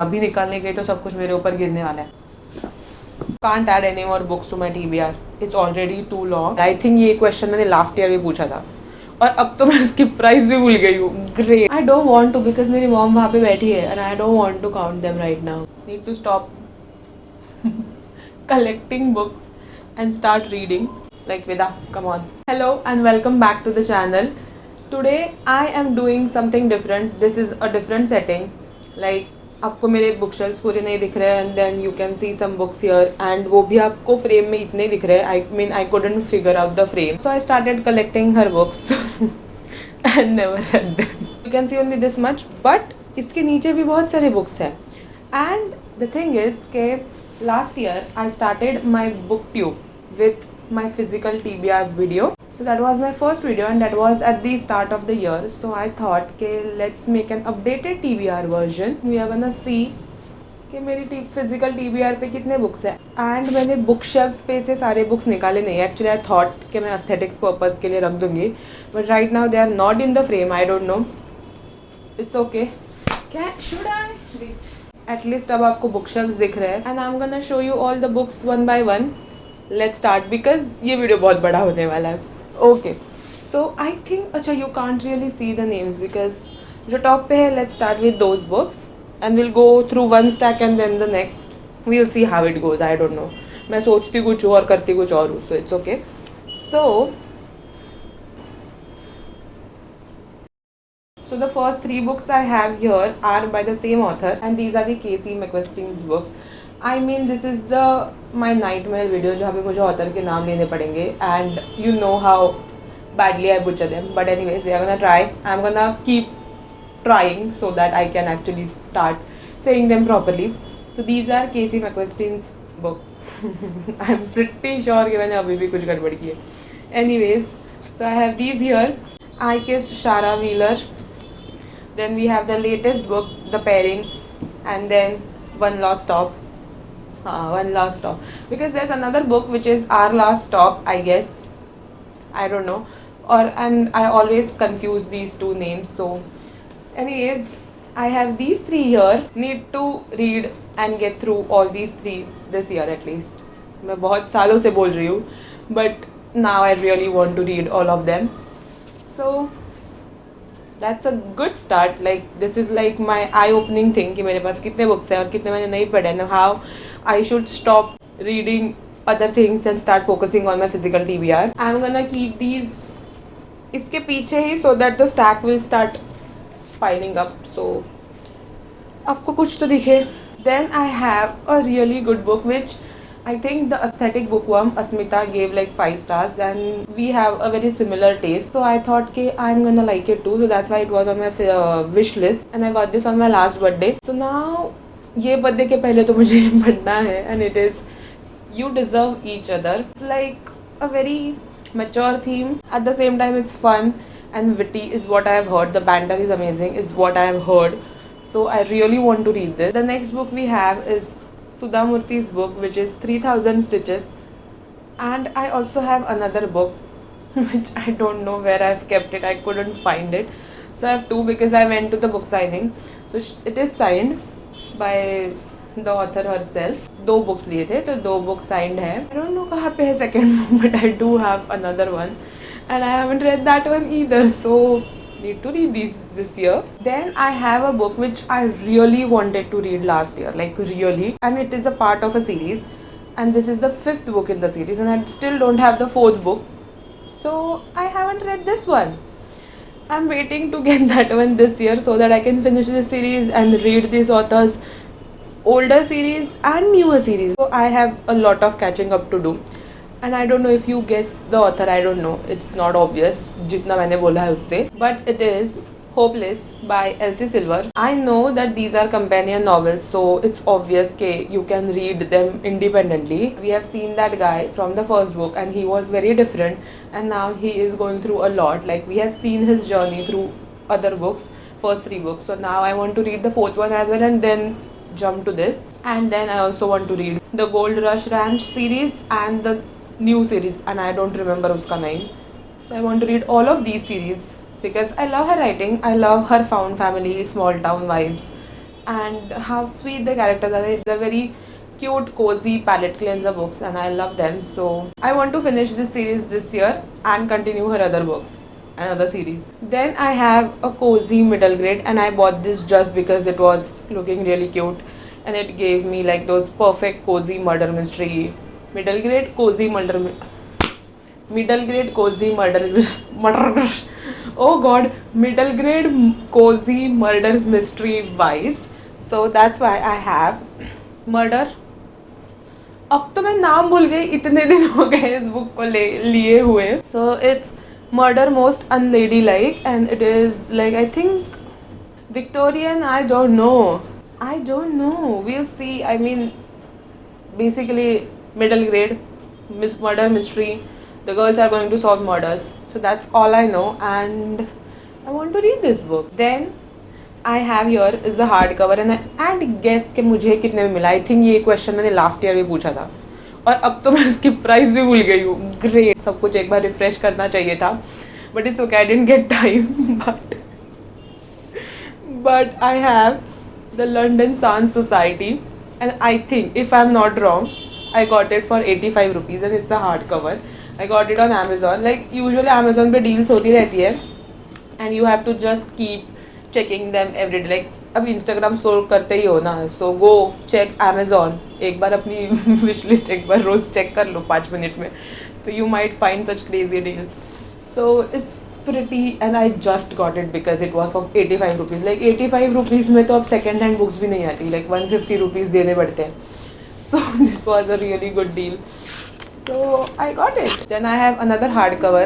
अभी निकालने गई तो सब कुछ मेरे ऊपर गिरने वाला है. Can't add any more books to my TBR. It's already too long. I think ये क्वेश्चन मैंने लास्ट ईयर भी पूछा था और अब तो मैं उसकी प्राइस भी भूल गई हूँ. Great. I don't want to because मेरी मॉम वहाँ पे बैठी है and I don't want to count them right now. Need to stop collecting books and start reading like Vida. Come on. Hello and welcome back to the channel. Today I am doing something different. This is a different setting. Like आपको मेरे book shelves पूरे नहीं दिख रहे हैं and then you can see some books here and वो भी आपको फ्रेम में इतने दिख रहे हैं. I mean I couldn't figure out the frame so I started collecting her books and never read them. You can see only this much but इसके नीचे भी बहुत सारे बुक्स हैं. एंड द थिंग इज के last year I started my booktube with my physical TBRs video. So that was my first video and that was at the start of the year. So I thought okay, let's make an updated TBR version. We are gonna see कि मेरी physical TBR पे कितने books हैं. And मैंने book shelf पे से सारे books निकाले नहीं. एक्चुअली आई थॉट कि मैं एस्थेटिक्स पर्पज़ के लिए रख दूँगी but right now they are not in the frame. I don't know. It's okay. क्या शुड आई रीच एटलीस्ट अब आपको बुक शेल्फ्स दिख रहे हैं and I am gonna show you all the books one by one. Let's start because ये video बहुत बड़ा होने वाला है. ओके सो आई थिंक अच्छा you can't really see the names because जो टॉप पे है. Let's start with those books and will go through one stack and then the next we'll see how it goes. I don't know. मैं सोचती कुछ और करती कुछ और हूँ. So it's okay. So So the first three books I have here are by the same author and these are the Casey McQuiston's books. I mean this is the my nightmare video जहाँ पे मुझे author के नाम लेने पड़ेंगे and you know how badly I butcher them. But anyways we are gonna try. I'm gonna keep trying so that I can actually start saying them properly. So these are Casey McQuiston's book. I'm pretty sure कि मैंने अभी भी कुछ गड़बड़ की है. Anyways, so I have these here. I Kissed Shara Wheeler. Then we have the latest book, The Pairing, and then One Last Stop. One Last Stop. Because there's another book which is Our Last Stop, I guess. I don't know. And I always confuse these two names. So, anyways, I have these three here. Need to read and get through all these three this year at least. मैं बहुत सालों से बोल रही हूँ, but now I really want to read all of them. So that's a good start. Like this is like my eye-opening thing कि मेरे पास कितने books हैं और कितने मैंने नहीं पढ़े and how I should stop reading other things and start focusing on my physical TBR. I'm gonna keep these इसके पीछे ही so that the stack will start piling up. So आपको कुछ तो दिखे. Then I have a really good book which I think the aesthetic bookworm Asmita gave like 5 stars and we have a very similar taste. So I thought कि I'm gonna like it too. So that's why it was on my wish list and I got this on my last birthday. So now ये birthday के पहले तो मुझे पढ़ना है and it is You Deserve Each Other. It's like a very mature theme. At the same time it's fun and witty is what I have heard. The banter is amazing is what I have heard. So I really want to read this. The next book we have is Sudha Murthy's book which is 3000 Stitches and I also have another book which I don't know where I've kept it. I couldn't find it. So I have two because I went to the book signing. So it is signed by the author herself. दो books लिए थे तो दो books signed है. I don't know कहाँ पे है second book but I do have another one and I haven't read that one either. So need to read these this year. Then I have a book which I really wanted to read last year, like really, and it is a part of a series and this is the 5th book in the series and I still don't have the 4th book. So I haven't read this one. I'm waiting to get that one this year so that I can finish this series and read this author's older series and newer series. So I have a lot of catching up to do. And I don't know if you guess the author. I don't know. It's not obvious जितना मैंने बोला है उससे. But it is Hopeless by Elsie Silver. I know that these are companion novels, so it's obvious that you can read them independently. We have seen that guy from the first book and he was very different and now he is going through a lot. Like we have seen his journey through other books, first 3 books. So now I want to read the 4th one as well and then jump to this. And then I also want to read the Gold Rush Ranch series and the new series and I don't remember uska name. So I want to read all of these series because I love her writing. I love her found family, small town vibes and how sweet the characters are. They're very cute, cozy palette cleanser books, and I love them. So I want to finish this series this year and continue her other books and other series. Then I have a cozy middle grade, and I bought this just because it was looking really cute, and it gave me like those perfect cozy murder mystery. Middle grade cozy middle grade cozy murder oh god, middle grade cozy murder mystery vibes. So that's why I have murder. अब तो मैं नाम भूल गई, इतने दिन हो गए इस बुक को लिए हुए. So it's murder most unladylike, and it is like I think Victorian. I don't know, we'll see. I mean, basically middle grade murder mystery. The girls are going to solve murders, so that's all I know, and I want to read this book. Then I have here is a hard cover, and guess कि मुझे कितने में मिला. I think ये question मैंने last year भी पूछा था, और अब तो मैं इसकी प्राइस भी भूल गई हूँ. ग्रेट, सब कुछ एक बार रिफ्रेश करना चाहिए था, but it's okay, I didn't get time. But I have the London Sans Society, and I think, if I'm not wrong, I got it for 85 rupees, and it's a hardcover. I got it on Amazon. Like usually Amazon पे deals होती रहती है, and you have to just keep checking them every day. Like अब Instagram scroll करते ही हो ना, so go check Amazon. एक बार अपनी wish list एक बार रोज check कर लो 5 मिनट में, तो you might find such crazy deals. So it's pretty, and I just got it because it was of 85 rupees. Like 85 rupees में तो अब second hand books भी नहीं आती, like 150 rupees देने पड़ते हैं. So this was a really good deal. So I got it. Then I have another hardcover,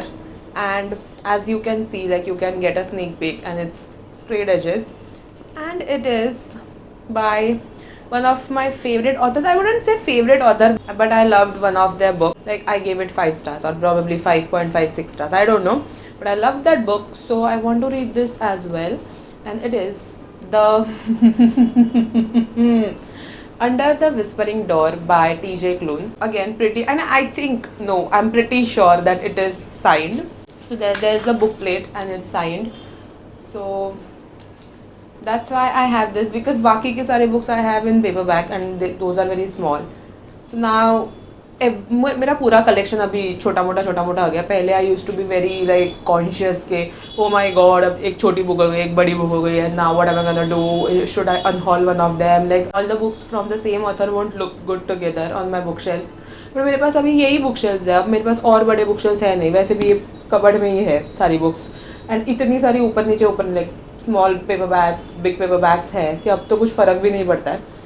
and as you can see, like you can get a sneak peek, and it's straight edges, and it is by one of my favorite authors. I wouldn't say favorite author, but I loved one of their books. Like I gave it 5 stars, or probably 5.56 stars, I don't know, but I loved that book, so I want to read this as well. And it is the Under the Whispering Door by TJ Klune. Again, pretty, and I think, no, I'm pretty sure that it is signed. So there's a book plate, and it's signed. So that's why I have this, because बाकी के सारे books I have in paperback, and those are very small. So now मेरा पूरा collection अभी छोटा मोटा हो गया. पहले I used to be very like conscious के ओ माई गॉड, अब एक छोटी बुक हो गई, एक बड़ी बुक हो गई, and now what am I gonna do, should I unhaul one of them. Like all the books from the same author won't look good together on my book shelves. पर मेरे पास अभी यही बुक शेल्फ्स है, अब मेरे पास और बड़े book shelves है नहीं. वैसे भी ये कबर्ड में ही है सारी बुक्स, एंड इतनी सारी ऊपर नीचे like small paper bags, big paper bags है कि अब तो कुछ फ़र्क भी नहीं पड़ता है.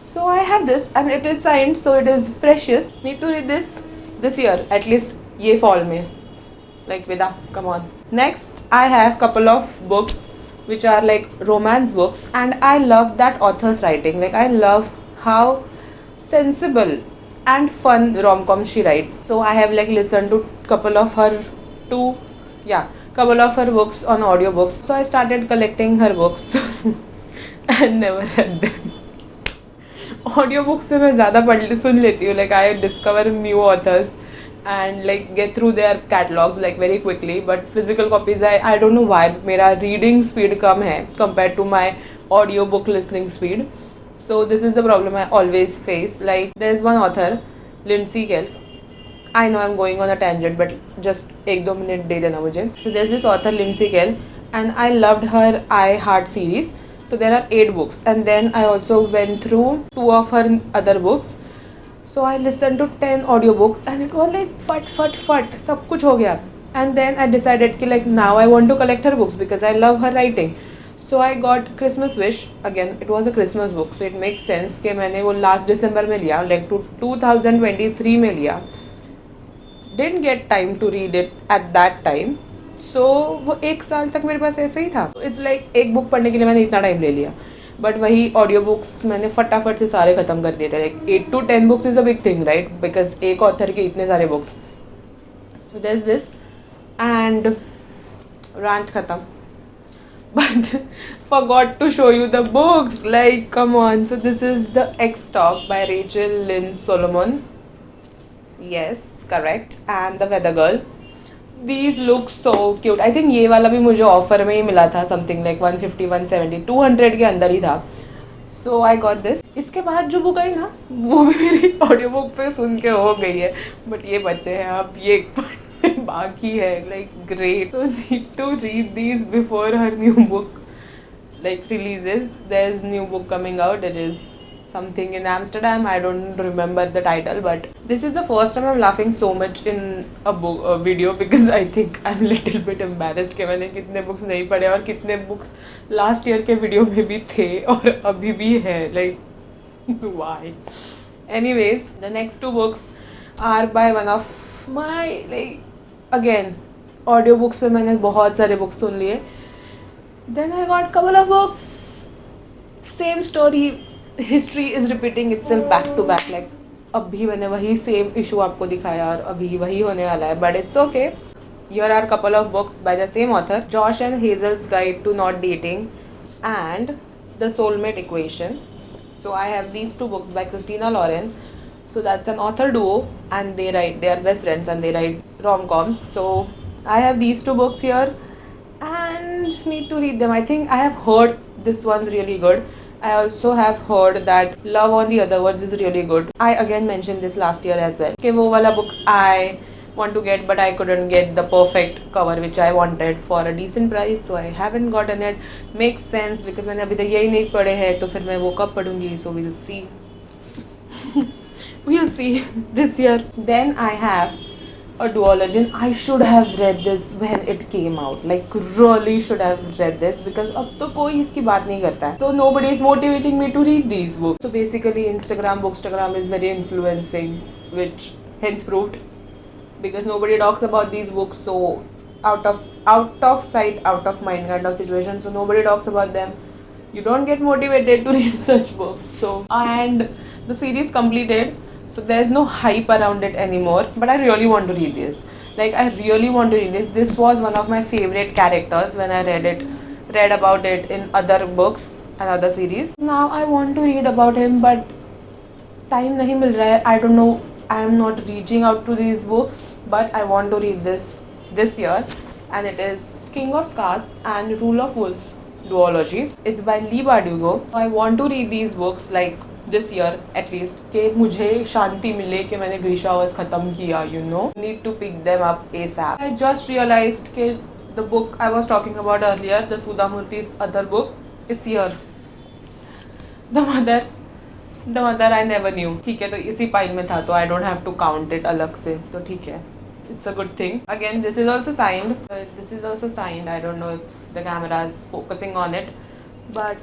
So I have this, and it is signed, so it is precious. Need to read this year, at least ये fall में. Like Vida, come on. Next, I have couple of books which are like romance books, and I love that author's writing. Like I love how sensible and fun rom-com she writes. So I have like listened to couple of her books on audiobooks. So I started collecting her books and never read them. Audio books पे मैं ज़्यादा सुन लेती हूँ. Like I discover new authors and like get through their catalogues like very quickly. But physical copies I don't know why, मेरा reading speed कम है compare to my audio book listening speed. So this is the problem I always face. Like there is one author, Lindsey Kelk. I know I am going on a tangent, but just 1-2 minute दे देना मुझे. So there is this author Lindsey Kelk, and I loved her I Heart series. So there are 8 books, and then I also went through 2 of her other books. So I listened to 10 audiobooks, and it was like fat सब कुछ हो गया. And then I decided कि like now I want to collect her books because I love her writing. So I got Christmas Wish. Again, it was a Christmas book, so it makes sense कि मैंने वो last December में लिया, like 2023 में लिया. Didn't get time to read it at that time. सो वो 1 साल तक मेरे पास ऐसे ही था. इट्स लाइक एक बुक पढ़ने के लिए मैंने इतना टाइम ले लिया, बट वही ऑडियो बुक्स मैंने फटाफट से सारे ख़त्म कर दिए थे. Like 8 to 10 books is a big thing, right, because एक ऑथर के इतने सारे books. So there is this, and rant ख़त्म. But forgot to show you the books, like come on. So this is the X Talk by Rachel Lynn Solomon. Yes, correct. And the Weather Girl. These look so cute. I think ये वाला भी मुझे offer में ही मिला था, something like 150, 170, 200 के अंदर ही था. सो आई गॉट दिस. इसके बाद जो बुक आई ना वो भी मेरी ऑडियो बुक पे सुन के हो गई है, बट ये बच्चे हैं अब ये बाकी है. Like great. So need to read these before her new book like releases. There's new book coming out. It is something in Amsterdam. I don't remember the title, but this is the first time I'm laughing so much in a video because I think I'm little bit embarrassed कि मैंने कितने books नहीं पढ़े और कितने books last year के video में भी थे और अभी भी है. Like why? Anyways, the next two books are by one of my like again audio books पे मैंने बहुत सारे बुक्स सुन लिए. Then I got couple of books. Same story. History is repeating itself back to back. Like अभी मैंने वही same issue आपको दिखाया और अभी वही होने वाला है. But it's okay. Here are couple of books by the same author. Josh and Hazel's Guide to Not Dating and The Soulmate Equation. So I have these two books by Christina Lauren. So that's an author duo and they are best friends and they write rom-coms. So I have these two books here and need to read them. I think I have heard this one's really good. I also have heard that Love on the Other Words is really good. I again mentioned this last year as well. Okay, वो वाला book I want to get but I couldn't get the perfect cover which I wanted for a decent price, so I haven't gotten it. Makes sense because मैंने अभी तक यही नहीं पढ़े हैं तो फिर मैं वो कब पढ़ूंगी. So we'll see. We'll see this year. Then I have a duology. I should have read this when it came out. Like really should have read this because अब तो कोई इसकी बात नहीं करता है. So nobody is motivating me to read these books. So basically Bookstagram is very influencing, which hence proved because nobody talks about these books. So out of sight, out of mind kind of situation. So nobody talks about them. You don't get motivated to read such books. So and the series completed. So there's no hype around it anymore. But I really want to read this. Like I really want to read this. This was one of my favorite characters when I read about it in other books and other series. Now I want to read about him, but time nahi mil raha hai. I don't know. I am not reaching out to these books, but I want to read this year, and it is King of Scars and Rule of Wolves duology. It's by Leigh Bardugo. I want to read these books like this year at least कि मुझे शांति मिले कि मैंने ग्रीशावर्स खत्म किया. Need to pick them up ASAP. I just realized कि the book I was talking about earlier, the Sudha Murthy's other book, is here. The mother I never knew. ठीक है, तो इसी पाइल में था तो I don't have to count it अलग से, तो ठीक है. It's a good thing. Again, this is also signed. I don't know if the camera is focusing on it, but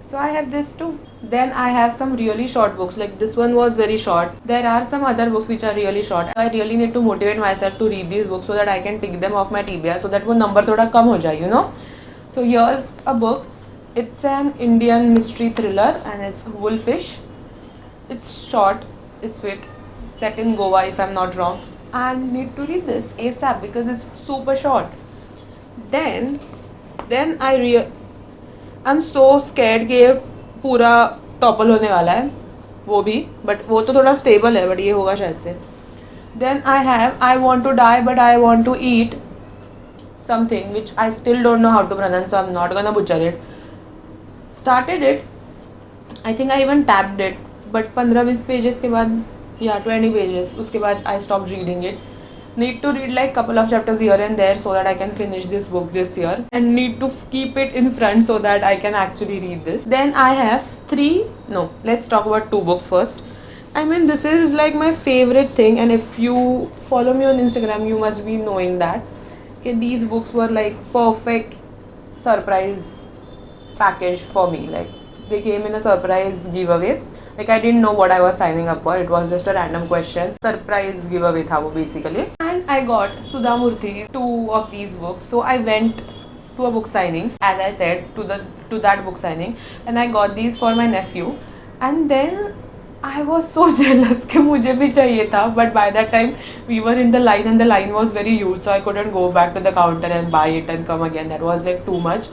so I have this too. Then I have some really short books. Like this one was very short. There are some other books which are really short. I really need to motivate myself to read these books so that I can tick them off my TBR so that वो number थोड़ा कम हो जाए. So here's a book. It's an Indian mystery thriller and it's Wolfish. It's short. It's sweet. Set in Goa if I'm not wrong. And need to read this ASAP because it's super short. Then I'm so scared कि ये पूरा topple होने वाला है वो भी, but वो तो थोड़ा स्टेबल है, बट ये होगा शायद से. Then I want to die but I want to eat something which I still don't know how to pronounce, so I'm not gonna butcher it. Started it. I think I even tapped it, but 15-20 pages के बाद या 20 pages उसके बाद I stopped reading it. Need to read like couple of chapters here and there so that I can finish this book this year, and need to keep it in front so that I can actually read this. Then I have let's talk about two books first. I mean, this is like my favorite thing, and if you follow me on Instagram you must be knowing that these books were like perfect surprise package for me. Like they came in a surprise giveaway. Like I didn't know what I was signing up for. It was just a random question. Surprise giveaway था वो basically. And I got Sudha Murthy, two of these books. So I went to a book signing, as I said, to that book signing, and I got these for my nephew. And then I was so jealous कि मुझे भी चाहिए था, but by that time we were in the line and the line was very huge, so I couldn't go back to the counter and buy it and come again. That was like too much.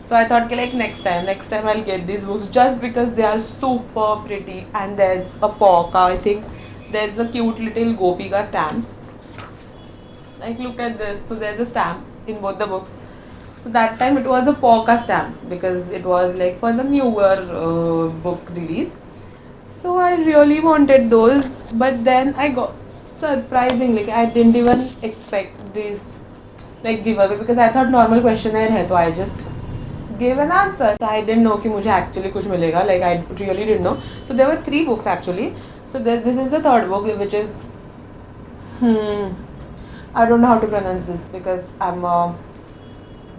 So I thought like next time I'll get these books just because they are super pretty. And there's a paw. I think there's a cute little Gopika stamp. Like look at this. So there's a stamp in both the books. So that time it was a Poca stamp because it was like for the newer book release. So I really wanted those, but then I got surprisingly I didn't even expect this like giveaway because I thought normal questionnaire है तो I just gave an answer. So I didn't know कि मुझे actually कुछ मिलेगा, like I really didn't know. So there were 3 books actually. So this is the third book which is I don't know how to pronounce this because I'm a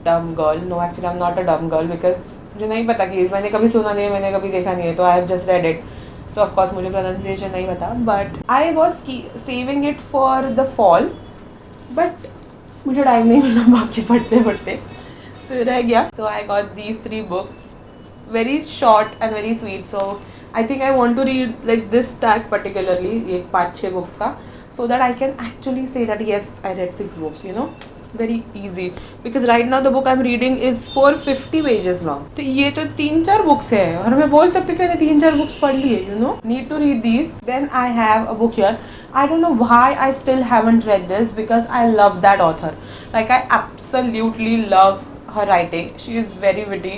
dumb girl. No, actually I'm not a dumb girl because मुझे नहीं पता कि मैंने कभी सुना नहीं है, मैंने कभी देखा नहीं है, तो I have just read it. So of course मुझे pronunciation नहीं पता, but I was saving it for the fall, but मुझे टाइम नहीं मिला बाकी पढ़ते पढ़ते, so रह गया. So I got these 3 books, very short and very sweet. So I think I want to read like this stack particularly, ये 5-6 books का, so that I can actually say that yes, I read 6 books, you know, very easy. Because right now the book I'm reading is 450 pages long. तो ये तो 3-4 books है और मैं बोल सकती हूँ कि मैंने 3-4 books पढ़ ली है, you know. Need to read these. Then I have a book here. I don't know why I still haven't read this because I love that author. Like I absolutely love her writing. She is very witty.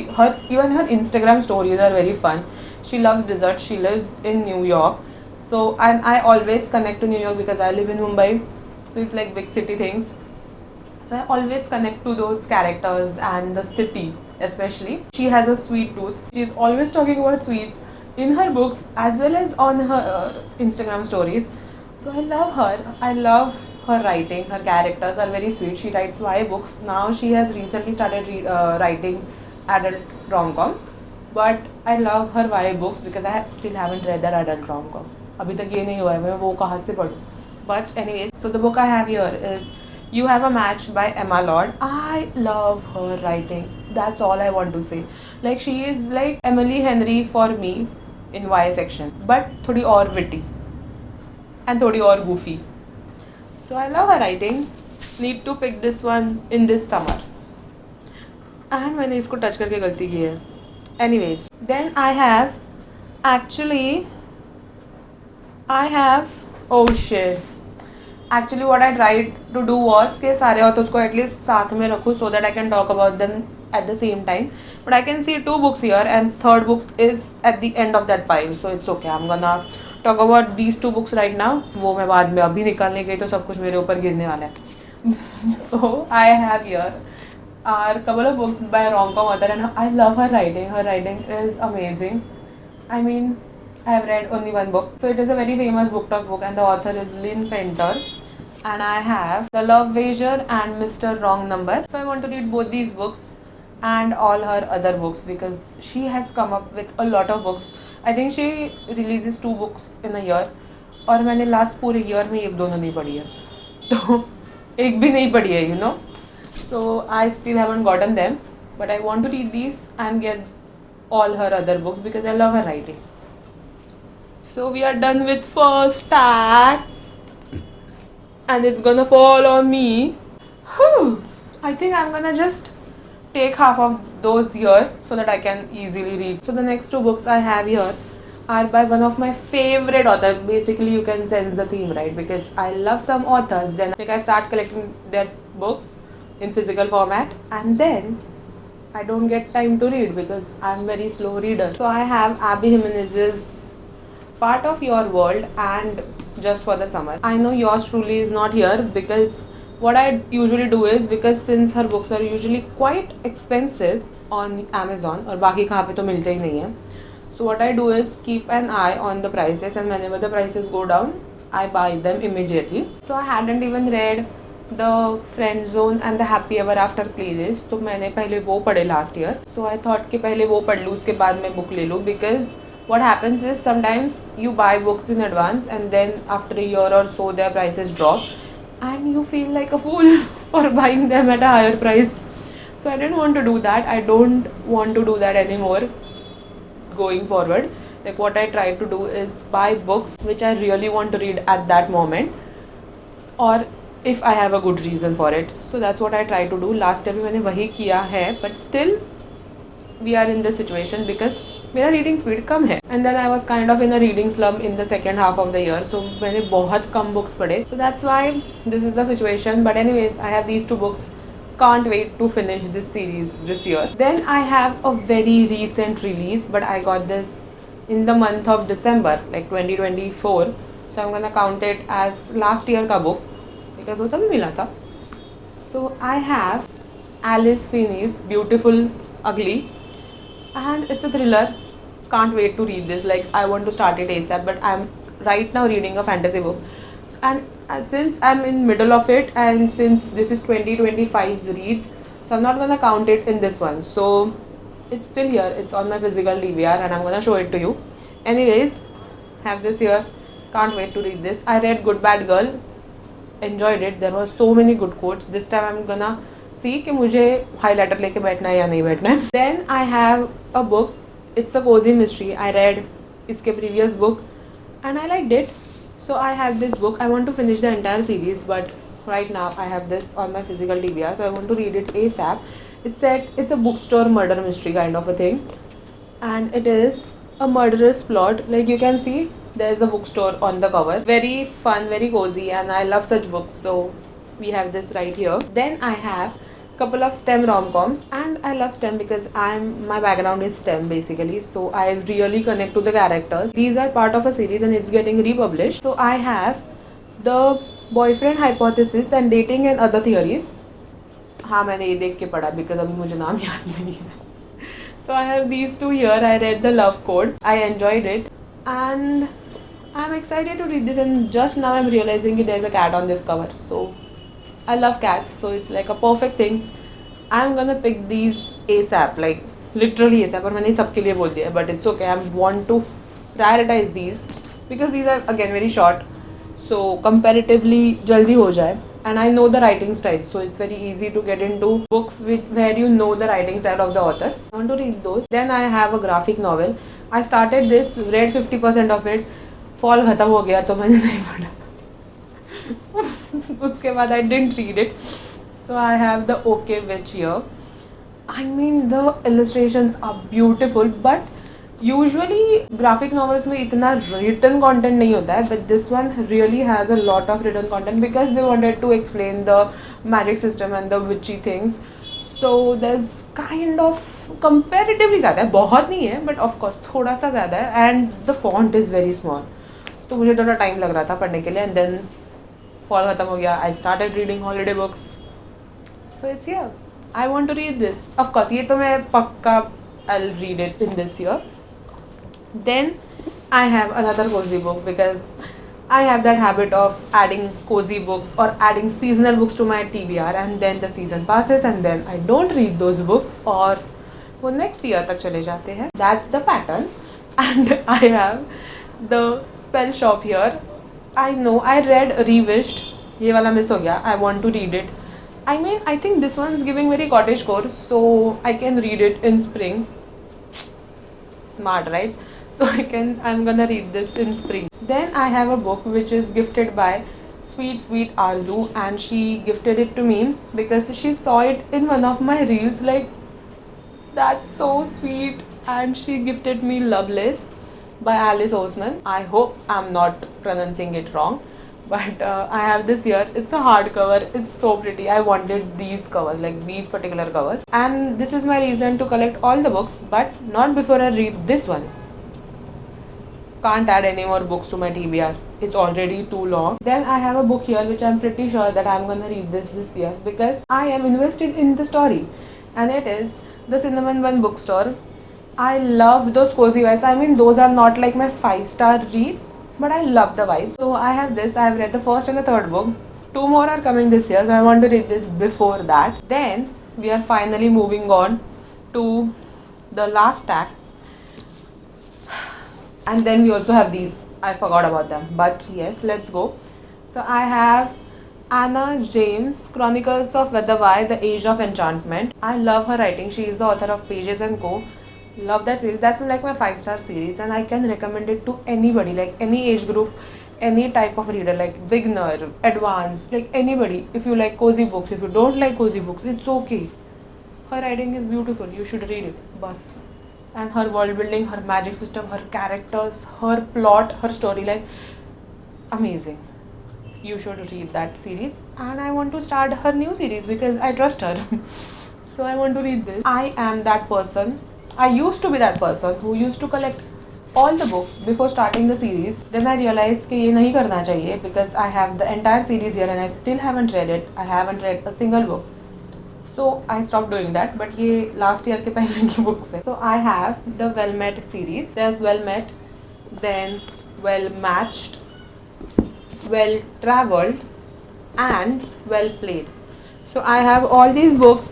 Even her Instagram stories are very fun. She loves desserts. She lives in New York. So and I always connect to New York because I live in Mumbai. So it's like big city things. So I always connect to those characters and the city especially. She has a sweet tooth. She is always talking about sweets in her books as well as on her Instagram stories. So I love her. I love her writing. Her characters are very sweet. She writes YA books. Now she has recently started writing adult rom-coms. But I love her YA books because I still haven't read that adult rom-com. अभी तक ये नहीं हुआ है, मैं वो कहाँ से पढ़ूँ. But anyways, so the book I have here is You Have a Match by Emma Lord. I love her writing. That's all I want to say. Like she is like Emily Henry for me in YA section, but थोड़ी और witty and थोड़ी और goofy. So I love her writing. Need to pick this one in this summer. And मैंने इसको touch करके गलती की है. Anyways, then I have actually oh shit. Actually what I tried to do was कि सारे authors को at least साथ में रखूँ so that I can talk about them at the same time. But I can see 2 books here and third book is at the end of that pile, so it's okay. I'm gonna talk about these 2 books right now. वो मैं बाद में अभी निकालने गई तो सब कुछ मेरे ऊपर गिरने वाला है. So I have here are couple of books by a rom-com author and I love her writing. Her writing is amazing. I mean, I have read only one book. So it is a very famous book talk book and the author is Lynn Painter. And I have The Love Wager and Mr. Wrong Number. So I want to read both these books and all her other books because she has come up with a lot of books. I think she releases 2 books in a year. और मैंने last पूरे year में एक दोनों नहीं पढ़ी है, तो एक भी नहीं पढ़ी है, you know. So I still haven't gotten them, but I want to read these and get all her other books because I love her writing. So we are done with first stack and it's gonna fall on me. Whew. I think I'm gonna just take half of those here so that I can easily read. So the next 2 books I have here are by one of my favorite authors. Basically you can sense the theme, right? Because I love some authors, then like I start collecting their books in physical format and then I don't get time to read because I'm very slow reader. So I have Abby Jimenez's Part of Your World and Just for the Summer. I know yours truly is not here because what I usually do is, because since her books are usually quite expensive on Amazon और बाकी कहाँ पे तो मिलते ही नहीं है, so what I do is keep an eye on the prices and whenever the prices go down I buy them immediately. So I hadn't even read the Friend Zone and the Happy Ever After playlist, तो मैंने पहले वो पढ़े last year. So I thought कि पहले वो पढ़ लूँ उसके बाद मैं book ले लूँ, because what happens is sometimes you buy books in advance and then after a year or so their prices drop and you feel like a fool for buying them at a higher price. So I didn't want to do that. I don't want to do that anymore going forward. Like what I try to do is buy books which I really want to read at that moment, or if I have a good reason for it. So that's what I try to do. Last time मैंने वही किया है, but still we are in this situation because मेरा reading speed कम है. And then I was kind of in a reading slump in the second half of the year, so मैंने बहुत कम books पढ़े. So that's why this is the situation. But anyways, I have these 2 books Can't wait to finish this series this year. Then I have a very recent release, but I got this in the month of December, like 2024. So I'm gonna count it as last year का book because वो तभी मिला था. So I have Alice Finney's Beautiful Ugly, and it's a thriller. Can't wait to read this. Like I want to start it ASAP, but I'm right now reading a fantasy book, and since I'm in middle of it, and since this is 2025's reads, so I'm not gonna count it in this one. So it's still here. It's on my physical DVR, and I'm gonna show it to you. Anyways, have this here. Can't wait to read this. I read Good Bad Girl, enjoyed it. There were so many good quotes. This time I'm gonna see कि मुझे highlighter लेके बैठना है या नहीं बैठना है. Then I have a book. It's a cozy mystery. I read इसके previous book and I liked it. So I have this book. I want to finish the entire series, but right now I have this on my physical DVR, so I want to read it ASAP. It's a bookstore murder mystery kind of a thing, and it is a murderous plot. Like you can see, there's a bookstore on the cover. Very fun, very cozy, and I love such books. So we have this right here. Then I have couple of STEM rom-coms, and I love STEM because my background is STEM basically, so I really connect to the characters. These are part of a series and it's getting republished. So I have The Boyfriend Hypothesis and Dating and Other Theories. हाँ मैंने ये देख के पढ़ा because अभी मुझे नाम याद नहीं है. So I have these two here. I read The Love Code. I enjoyed it, and I'm excited to read this, and just now I'm realizing that there's a cat on this cover. So I love cats, so it's like a perfect thing. I'm gonna pick these ASAP, like literally ASAP. और मैंने सबके लिए बोल दिया, but it's okay. I want to prioritize these because these are again very short, so comparatively जल्दी हो जाए. And I know the writing style, so it's very easy to get into books where you know the writing style of the author. I want to read those. Then I have a graphic novel. I started this, read 50% of it. Fall खत्म हो गया तो मैंने नहीं पढ़ा. उसके बाद I didn't read it. So I have The OK Witch here. I mean the illustrations are beautiful, but usually graphic novels में इतना written content नहीं होता है, but this one really has a lot of written content because they wanted to explain the magic system and the witchy things. So there's kind of comparatively ज़्यादा है, बहुत नहीं है, but of course थोड़ा सा ज़्यादा है, and the font is very small. तो मुझे थोड़ा टाइम लग रहा था पढ़ने के लिए, and then fall खत्म हो गया. I started reading holiday books. So it's here. I want to read this. Of course, ये तो मैं पक्का I'll read it in this year. Then I have another cozy book because I have that habit of adding cozy books or adding seasonal books to my TBR, and then the season passes and then I don't read those books और वो next year तक चले जाते हैं. That's the pattern. And I have the spell shop here. I know I read Rewished. ये वाला miss हो गया. I want to read it. I mean, I think this one's giving very cottagecore, so I can read it in spring. Smart, right? So I'm gonna read this in spring. Then I have a book which is gifted by sweet Arzu, and she gifted it to me because she saw it in one of my reels. Like, that's so sweet. And she gifted me Loveless by Alice Oseman. I hope I'm not pronouncing it wrong, but I have this here. It's a hardcover. It's so pretty. I wanted these covers, like these particular covers, and this is my reason to collect all the books, but not before I read this one. Can't add any more books to my TBR. It's already too long. Then I have a book here which I'm pretty sure that I'm gonna read this year because I am invested in the story, and it is The Cinnamon Bun Bookstore. I love those cozy vibes. I mean, those are not like my 5-star reads, but I love the vibes. So I have this. I have read the first and the third book. 2 more are coming this year, so I want to read this before that. Then we are finally moving on to the last stack. And then we also have these. I forgot about them, but yes, let's go. So I have Anna James, Chronicles of Vedavai, The Age of Enchantment. I love her writing. She is the author of Pages and Co. Love that series. That's like my 5-star series, and I can recommend it to anybody, like any age group, any type of reader, like beginner, advanced, like anybody. If you like cozy books, if you don't like cozy books, it's okay. Her writing is beautiful. You should read it. Bus. And her world building, her magic system, her characters, her plot, her storyline, amazing. you should read that series. And I want to start her new series because I trust her. So I want to read this. I am that person. I used to be that person who used to collect all the books before starting the series. Then I realized कि ये नहीं करना चाहिए because I have the entire series here and I still haven't read it. I haven't read a single book. So I stopped doing that. But ये last year के पहले की books है. So I have the Well Met series. There's Well Met, then Well Matched, Well Traveled, and Well Played. So I have all these books.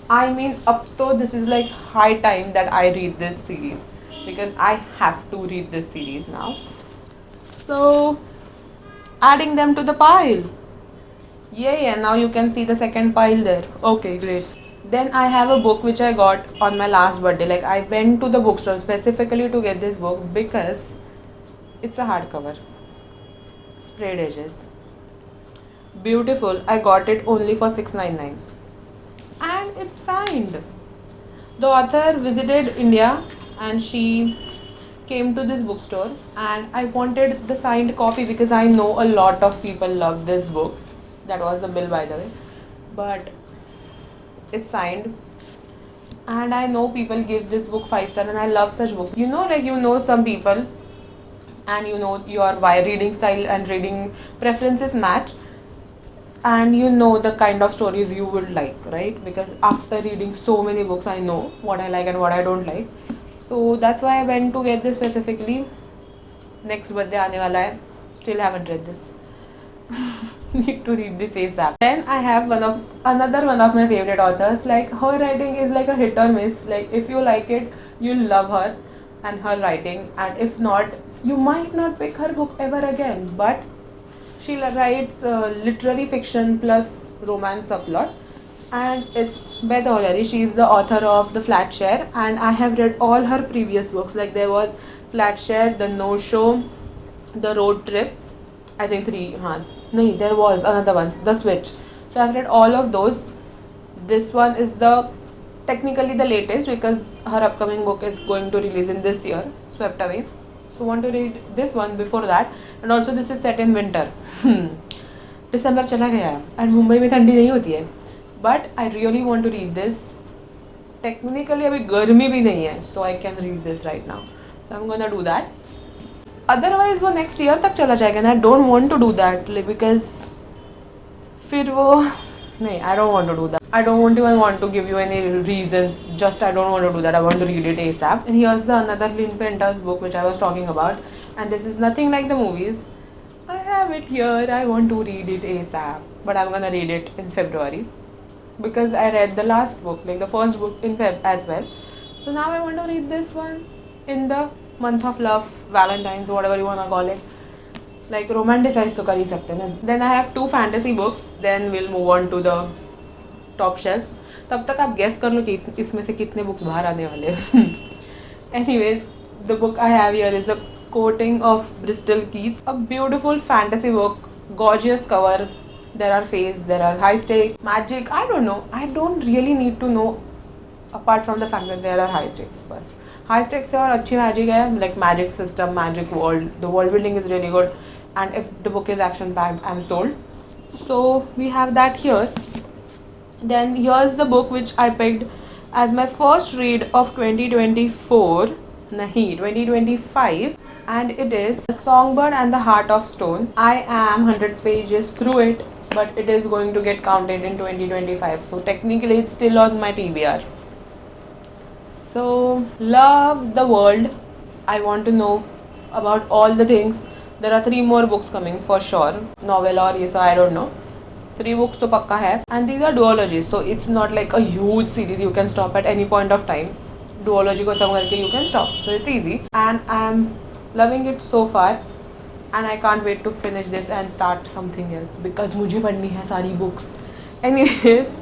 I mean, up to this is like high time that I read this series because I have to read this series now. So adding them to the pile. Yeah, now you can see the second pile there. Okay, great. Then I have a book which I got on my last birthday. Like I went to the bookstore specifically to get this book because it's a hardcover. Sprayed edges. Beautiful. I got it only for 699. And it's signed. The author visited India and she came to this bookstore and I wanted the signed copy because I know a lot of people love this book. That was the bill by the way. But it's signed and I know people give this book 5 star and I love such books. You know, like you know some people and you know your reading style and reading preferences match and you know the kind of stories you would like, right? Because after reading so many books I know what I like and what I don't like. So that's why I went to get this specifically. Next birthday aane wala hai, still haven't read this. Need to read this ASAP. Then I have another one of my favorite authors. Like her writing is like a hit or miss. Like if you like it, you'll love her and her writing, and if not, you might not pick her book ever again. But she writes literary fiction plus romance subplot, and it's Beth O'Leary. She is the author of The Flat Share, and I have read all her previous books. Like there was Flat Share, The No Show, The Road Trip. I think three. No, there was another one, The Switch. So I've read all of those. This one is the technically the latest because her upcoming book is going to release in this year, Swept Away. So want to read this one before that, and also this is set in winter. दिसंबर चला गया है और मुंबई में ठंडी नहीं होती है, but I really want to read this. Technically अभी गर्मी भी नहीं है, so I can read this right now. I am gonna do that. Otherwise वो नेक्स्ट ईयर तक चला जाएगा ना. I don't want to do that because फिर वो नहीं. I don't want to do that. I don't want even want to give you any reasons. Just I don't want to do that. I want to read it ASAP. And here's the another Lynn Painter's book which I was talking about. And this is nothing like the movies. I have it here. I want to read it ASAP. But I'm gonna read it in February. Because I read the last book, like the first book in Feb as well. So now I want to read this one in the month of love, Valentine's, whatever you wanna call it. Like romanticize तो कर ही सकते हैं. Then I have 2 fantasy books. Then we'll move on to the top shelves. तब तक आप guess कर लो कि इसमें से कितने बुक्स बाहर आने वाले हैं. Anyways, the book I have here is the coating of Bristol Keats, a beautiful fantasy book, gorgeous cover. There are fates, there are high stakes, magic. I don't know. I don't really need to know apart from the fact that there are high stakes. बस high stakes है और अच्छी magic है, like magic system, magic world. The world building is really good, and if the book is action packed, I'm sold. So we have that here. Then here's the book which I picked as my first read of 2024, nahi 2025, and it is Songbird and the Heart of Stone. I am 100 pages through it, but it is going to get counted in 2025. So technically it's still on my TBR. So love the world. I want to know about all the things. There are 3 more books coming for sure. Novel or yes, I don't know. 3 books तो पक्का है, and these are duologies, so it's not like a huge series you can stop at any point of time. Duology को खत्म करके you can stop, so it's easy, and I'm loving it so far, and I can't wait to finish this and start something else because मुझे पढ़नी है सारी books. Anyways,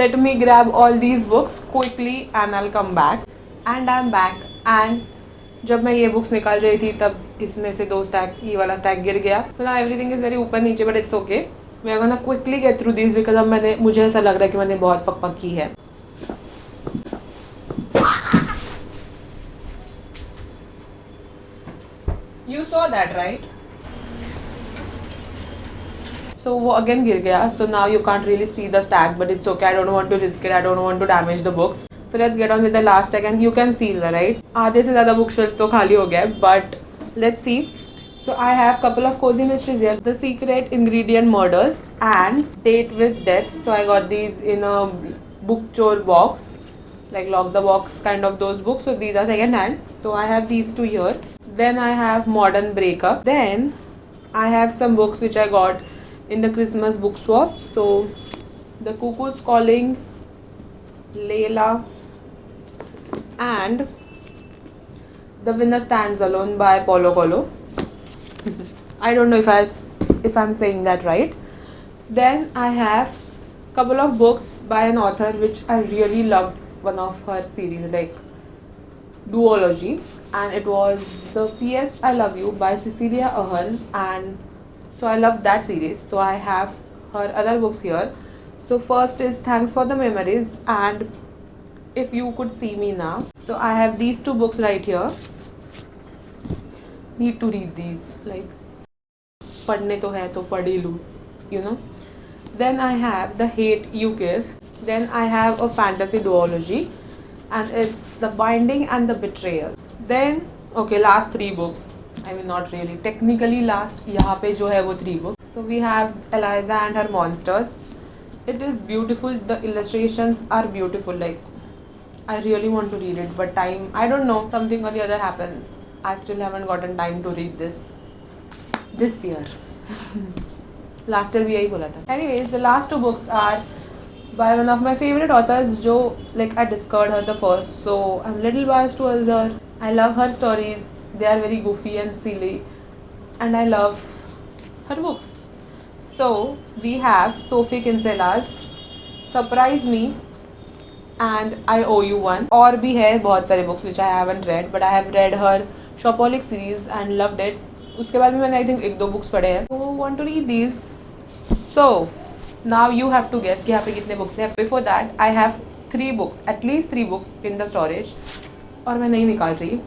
let me grab all these books quickly and I'll come back. And I'm back, and जब मैं ये books निकाल रही थी तब इसमें से 2 स्टैक, ये वाला स्टैक गिर गया. So now everything is very ऊपर नीचे, but it's okay. We are gonna quickly get through this because अब मुझे ऐसा लग रहा है कि मैंने बहुत पक की है. You saw that, right? So वो again गिर गया. So now you can't really see the stack, but it's okay. I don't want to risk it. I don't want to damage the books. So let's get on with the last stack, and you can see the right. आधे से ज़्यादा book shelf तो खाली हो गया है, but let's see. So I have couple of cozy mysteries here. The Secret Ingredient Murders and Date with Death. So I got these in a book chore box, like lock the box kind of those books. So these are second hand. So I have these two here. Then I have Modern Breakup. Then I have some books which I got in the Christmas book swap. So The Cuckoo's Calling, Layla, and The Winner Stands Alone by Paulo Coelho. I don't know if I'm saying that right. Then I have couple of books by an author which I really loved, one of her series, like duology, and it was the P.S. I Love You by Cecilia Ahern, and so I love that series. So I have her other books here. So first is Thanks for the Memories and If You Could See Me Now. So I have these two books right here. Need to read these, like पढ़ने तो है तो पढ़ ही लूँ, you know. Then I have The Hate You Give. Then I have a fantasy duology, and it's The Binding and the Betrayal. Then okay, last three books. I mean not really. Technically last यहाँ पे जो है वो three books. So we have Eliza and Her Monsters. It is beautiful. The illustrations are beautiful. Like I really want to read it, but time, I don't know, something or the other happens. I still haven't gotten time to read this year. Last year भी यही बोला था. Anyways, the last two books are by one of my favorite authors जो like I discovered her the first, so I'm little biased towards her. I love her stories. They are very goofy and silly, and I love her books. So we have Sophie Kinsella's Surprise Me and I Owe You One. और भी है बहुत सारे books which I haven't read, but I have read her Shopaholic series and loved it. उसके बाद भी मैंने I think एक दो books पढ़े हैं. So want to read these. So now you have to guess कि यहाँ पे कितने books हैं. Before that I have three books, at least three books in the storage, और मैं नहीं निकाल रही.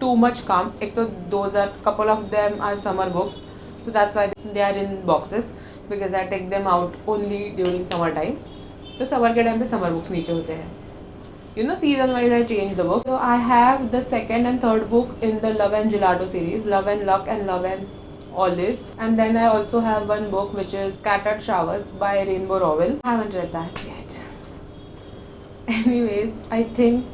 Too much काम. एक तो those are couple of them are summer books, so that's why they are in boxes, because I take them out only during summer time. तो summer के टाइम पे समर बुक्स नीचे होते हैं. You know, season wise I change the book. So I have the second and third book in the Love and Gelato series, Love and Luck and Love and Olives. And then I also have one book which is Scattered Showers by Rainbow Rowell. I haven't read that yet. Anyways, I think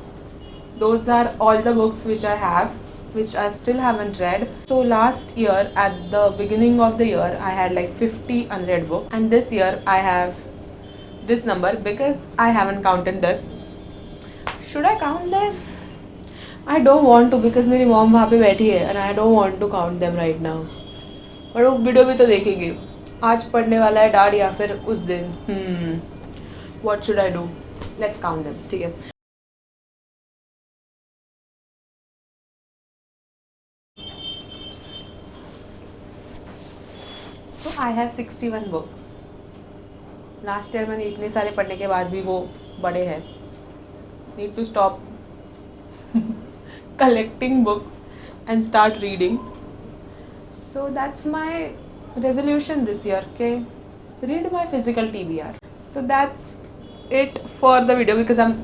those are all the books which I have, which I still haven't read. So last year at the beginning of the year I had like 50 unread books, and this year I have this number because I haven't counted them. Should I count them? I don't want to because मेरी mom वहाँ पे बैठी है and I don't want to count them right now. पर वो video भी तो देखेगी. आज पढ़ने वाला है डैड या फिर उस दिन. What should I do? Let's count them. ठीक है. So I have 61 books. Last year मैंने इतने सारे पढ़ने के बाद भी वो बड़े हैं. Need to stop collecting books and start reading. So that's my resolution this year. Okay, read my physical TBR. So that's it for the video because I'm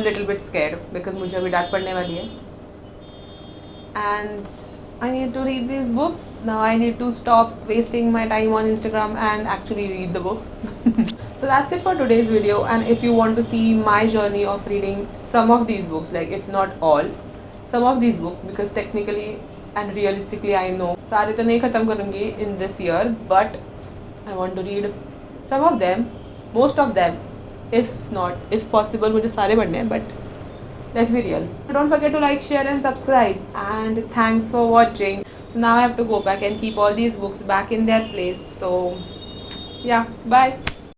little bit scared because मुझे अभी डांट पड़ने वाली है. And I need to read these books. Now I need to stop wasting my time on Instagram and actually read the books. So that's it for today's video, and if you want to see my journey of reading some of these books, like if not all, some of these books, because technically and realistically I know सारे तो नहीं ख़त्म करूँगी in this year, but I want to read some of them, most of them, if possible मुझे सारे पढ़ने हैं, but let's be real. Don't forget to like, share and subscribe, and thanks for watching. So now I have to go back and keep all these books back in their place. So yeah, bye.